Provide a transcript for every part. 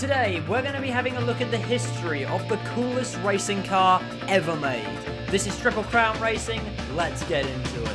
Today, we're going to be having a look at the history of the coolest racing car ever made. This is Triple Crown Racing, let's get into it.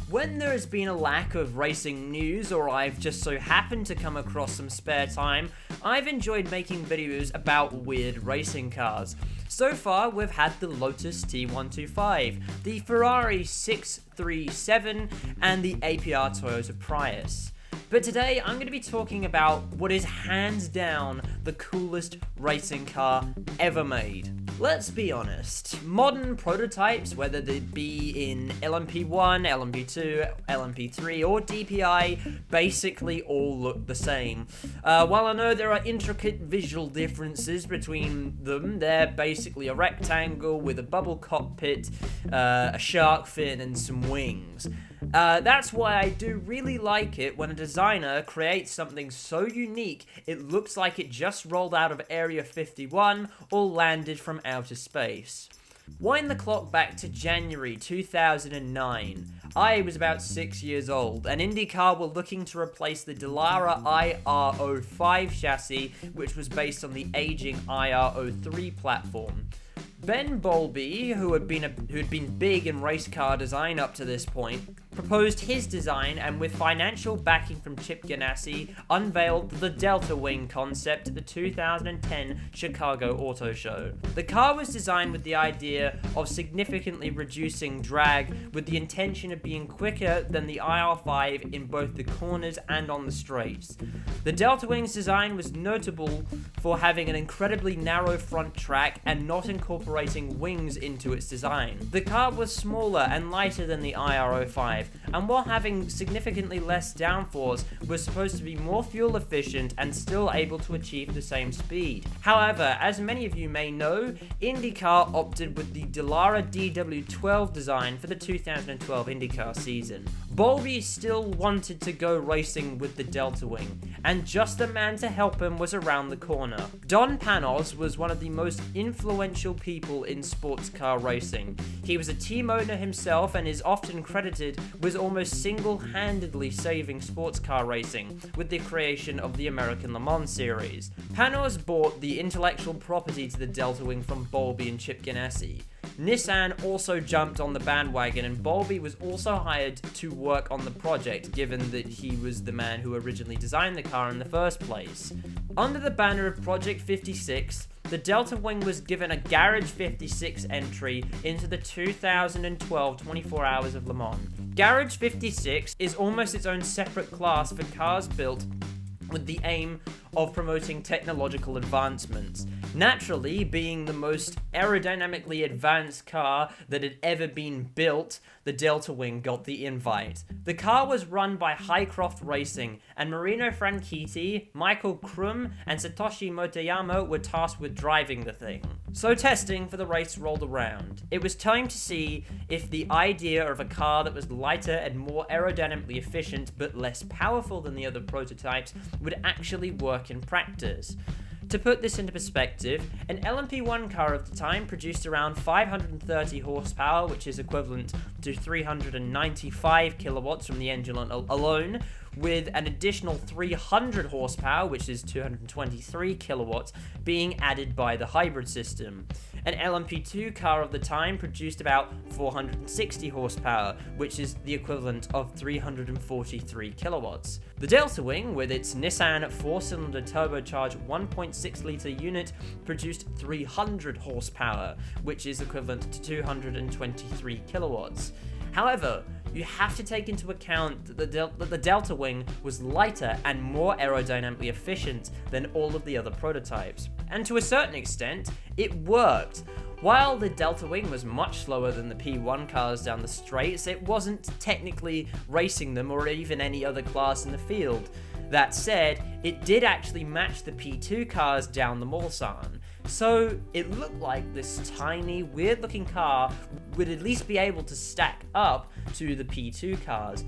When there has been a lack of racing news, or I've just so happened to come across some spare time, I've enjoyed making videos about weird racing cars. So far, we've had the Lotus T125, the Ferrari 637, and the APR Toyota Prius. But today, I'm going to be talking about what is hands down the coolest racing car ever made. Let's be honest, modern prototypes, whether they be in LMP1, LMP2, LMP3, or DPI, basically all look the same. While I know there are intricate visual differences between them, they're basically a rectangle with a bubble cockpit, a shark fin, and some wings. That's why I do really like it when a designer creates something so unique it looks like it just rolled out of Area 51 or landed from outer space. Wind the clock back to January 2009. I was about 6 years old, and IndyCar were looking to replace the Dallara IR05 chassis, which was based on the aging IR03 platform. Ben Bowlby, who had been big in race car design up to this point, proposed his design and with financial backing from Chip Ganassi, unveiled the DeltaWing concept at the 2010 Chicago Auto Show. The car was designed with the idea of significantly reducing drag with the intention of being quicker than the IR5 in both the corners and on the straights. The DeltaWing's design was notable for having an incredibly narrow front track and not incorporating wings into its design. The car was smaller and lighter than the IR05, and while having significantly less downforce, was supposed to be more fuel efficient and still able to achieve the same speed. However, as many of you may know, IndyCar opted with the Dallara DW12 design for the 2012 IndyCar season. Bowlby still wanted to go racing with the DeltaWing, and just the man to help him was around the corner. Don Panos was one of the most influential people in sports car racing. He was a team owner himself and is often credited with almost single-handedly saving sports car racing with the creation of the American Le Mans series. Panos bought the intellectual property to the DeltaWing from Bowlby and Chip Ganassi. Nissan also jumped on the bandwagon, and Bowlby was also hired to work on the project, given that he was the man who originally designed the car in the first place. Under the banner of Project 56, the DeltaWing was given a Garage 56 entry into the 2012 24 Hours of Le Mans. Garage 56 is almost its own separate class for cars built with the aim of promoting technological advancements. Naturally, being the most aerodynamically advanced car that had ever been built, the DeltaWing got the invite. The car was run by Highcroft Racing, and Marino Franchitti, Michael Krum, and Satoshi Motoyama were tasked with driving the thing. So testing for the race rolled around. It was time to see if the idea of a car that was lighter and more aerodynamically efficient but less powerful than the other prototypes would actually work in practice. To put this into perspective, an LMP1 car of the time produced around 530 horsepower, which is equivalent to 395 kilowatts from the engine alone, with an additional 300 horsepower, which is 223 kilowatts, being added by the hybrid system. An LMP2 car of the time produced about 460 horsepower, which is the equivalent of 343 kilowatts. The DeltaWing, with its Nissan 4-cylinder turbocharged 1.6-litre unit, produced 300 horsepower, which is equivalent to 223 kilowatts. However, you have to take into account that the DeltaWing was lighter and more aerodynamically efficient than all of the other prototypes. And to a certain extent, it worked. While the DeltaWing was much slower than the P1 cars down the straights, it wasn't technically racing them or even any other class in the field. That said, it did actually match the P2 cars down the Mulsanne. So it looked like this tiny, weird looking car would at least be able to stack up to the P2 cars.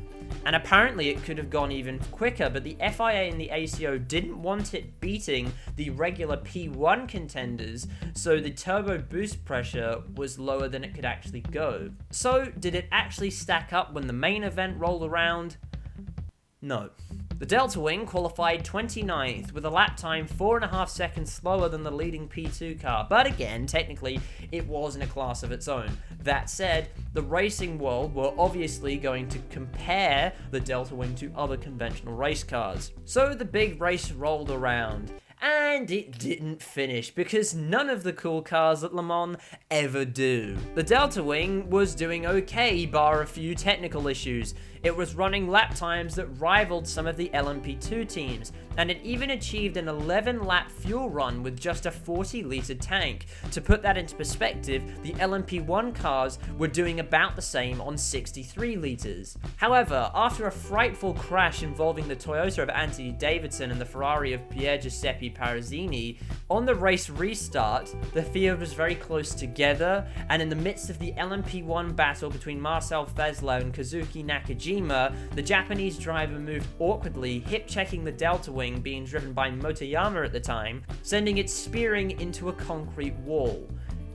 And apparently it could have gone even quicker, but the FIA and the ACO didn't want it beating the regular P1 contenders, so the turbo boost pressure was lower than it could actually go. So did it actually stack up when the main event rolled around? No. The DeltaWing qualified 29th with a lap time 4.5 seconds slower than the leading P2 car, but again, technically, it was in a class of its own. That said, the racing world were obviously going to compare the DeltaWing to other conventional race cars. So the big race rolled around. And it didn't finish, because none of the cool cars at Le Mans ever do. The DeltaWing was doing okay, bar a few technical issues. It was running lap times that rivaled some of the LMP2 teams, and it even achieved an 11-lap fuel run with just a 40-litre tank. To put that into perspective, the LMP1 cars were doing about the same on 63 litres. However, after a frightful crash involving the Toyota of Anthony Davidson and the Ferrari of Pier Giuseppe Parazzini, on the race restart, the field was very close together, and in the midst of the LMP1 battle between Marcel Fesler and Kazuki Nakajima, the Japanese driver moved awkwardly, hip-checking the DeltaWing being driven by Motoyama at the time, sending it spearing into a concrete wall.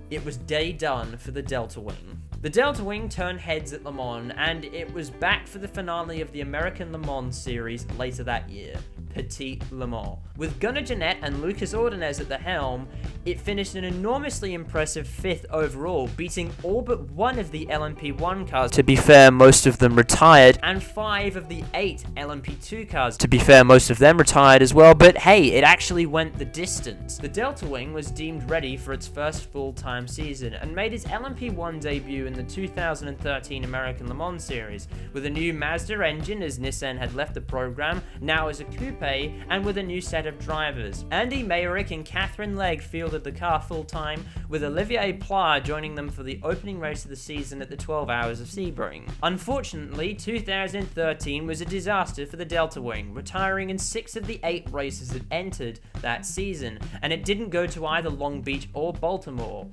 It was day done for the DeltaWing. The DeltaWing turned heads at Le Mans, and it was back for the finale of the American Le Mans series later that year, Petit Le Mans. With Gunnar Jeanette and Lucas Ordonez at the helm, it finished an enormously impressive 5th overall, beating all but one of the LMP1 cars, to be fair, most of them retired, and 5 of the 8 LMP2 cars, to be fair, most of them retired as well, but hey, it actually went the distance. The DeltaWing was deemed ready for its first full-time season, and made its LMP1 debut in the 2013 American Le Mans series, with a new Mazda engine as Nissan had left the program, now as a coupe, and with a new set of drivers. Andy Meyrick and Catherine Legg fielded the car full-time, with Olivier Pla joining them for the opening race of the season at the 12 Hours of Sebring. Unfortunately, 2013 was a disaster for the DeltaWing, retiring in 6 of the 8 races it entered that season, and it didn't go to either Long Beach or Baltimore.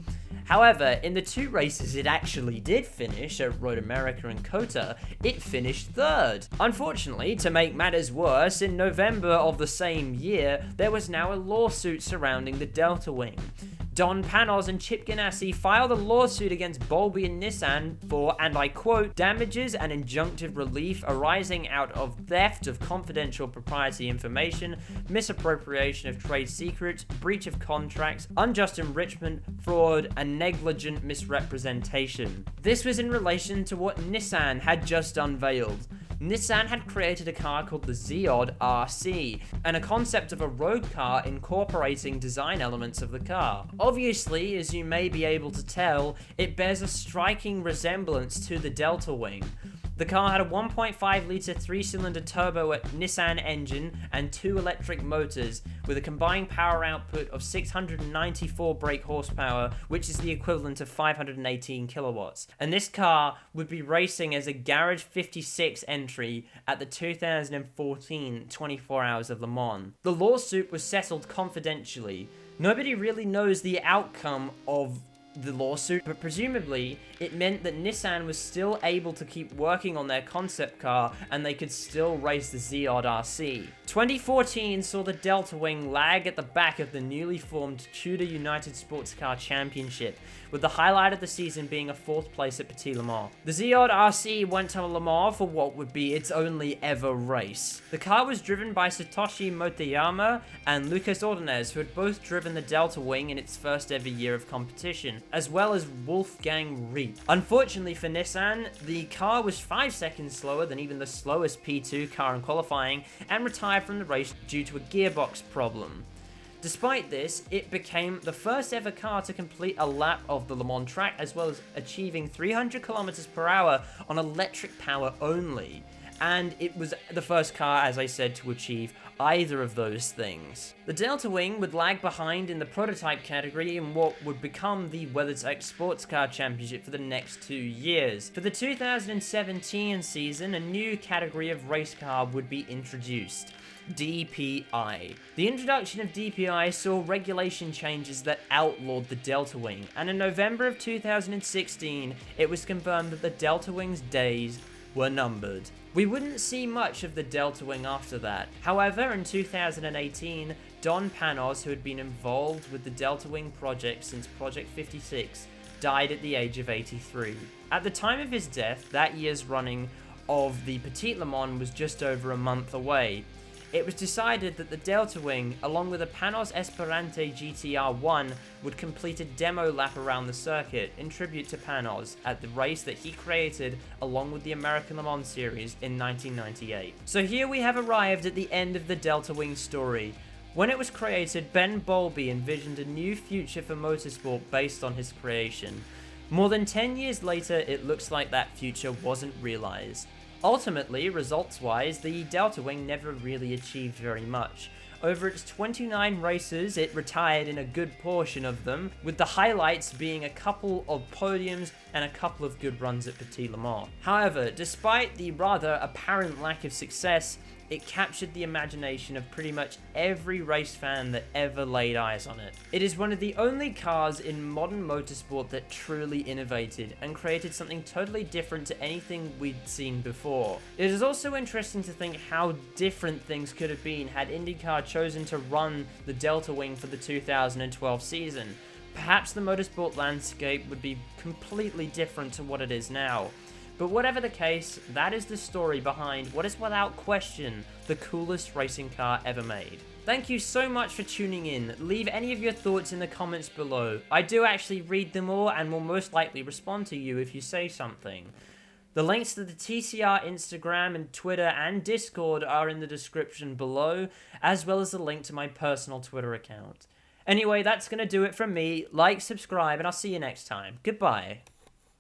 However, in the 2 races it actually did finish, at Road America and COTA, it finished 3rd. Unfortunately, to make matters worse, in November of the same year, there was now a lawsuit surrounding the DeltaWing. Don Panos and Chip Ganassi filed a lawsuit against Bolby and Nissan for, and I quote, damages and injunctive relief arising out of theft of confidential proprietary information, misappropriation of trade secrets, breach of contracts, unjust enrichment, fraud, and negligent misrepresentation. This was in relation to what Nissan had just unveiled. Nissan had created a car called the Zeod RC, and a concept of a road car incorporating design elements of the car. Obviously, as you may be able to tell, it bears a striking resemblance to the DeltaWing. The car had a 1.5-litre 3-cylinder turbo Nissan engine and 2 electric motors, with a combined power output of 694 brake horsepower, which is the equivalent of 518 kilowatts. And this car would be racing as a Garage 56 entry at the 2014 24 Hours of Le Mans. The lawsuit was settled confidentially. Nobody really knows the outcome of the lawsuit, but presumably it meant that Nissan was still able to keep working on their concept car and they could still race the Zeod RC. 2014 saw the DeltaWing lag at the back of the newly formed Tudor United Sports Car Championship, with the highlight of the season being a 4th place at Petit Le Mans. The Zeod RC went to Le Mans for what would be its only ever race. The car was driven by Satoshi Motoyama and Lucas Ordonez, who had both driven the DeltaWing in its first ever year of competition, as well as Wolfgang Ried. Unfortunately for Nissan, the car was 5 seconds slower than even the slowest P2 car in qualifying and retired from the race due to a gearbox problem. Despite this, it became the first ever car to complete a lap of the Le Mans track, as well as achieving 300 kilometers per hour on electric power only. And it was the first car, as I said, to achieve either of those things. The DeltaWing would lag behind in the prototype category in what would become the WeatherTech Sports Car Championship for the next 2 years. For the 2017 season, a new category of race car would be introduced: DPI. The introduction of DPI saw regulation changes that outlawed the DeltaWing, and in November of 2016, it was confirmed that the DeltaWing's days were numbered. We wouldn't see much of the DeltaWing after that. However, in 2018, Don Panos, who had been involved with the DeltaWing project since Project 56, died at the age of 83. At the time of his death, that year's running of the Petit Le Mans was just over a month away. It was decided that the DeltaWing, along with a Panos Esperante GTR1, would complete a demo lap around the circuit in tribute to Panos at the race that he created along with the American Le Mans series in 1998. So here we have arrived at the end of the DeltaWing story. When it was created, Ben Bowlby envisioned a new future for motorsport based on his creation. More than 10 years later, it looks like that future wasn't realized. Ultimately, results-wise, the DeltaWing never really achieved very much. Over its 29 races, it retired in a good portion of them, with the highlights being a couple of podiums and a couple of good runs at Petit Le Mans. However, despite the rather apparent lack of success, it captured the imagination of pretty much every race fan that ever laid eyes on it. It is one of the only cars in modern motorsport that truly innovated and created something totally different to anything we'd seen before. It is also interesting to think how different things could have been had IndyCar chosen to run the DeltaWing for the 2012 season. Perhaps the motorsport landscape would be completely different to what it is now. But whatever the case, that is the story behind what is without question the coolest racing car ever made. Thank you so much for tuning in. Leave any of your thoughts in the comments below. I do actually read them all and will most likely respond to you if you say something. The links to the TCR Instagram and Twitter and Discord are in the description below, as well as a link to my personal Twitter account. Anyway, that's going to do it from me. Like, subscribe, and I'll see you next time. Goodbye.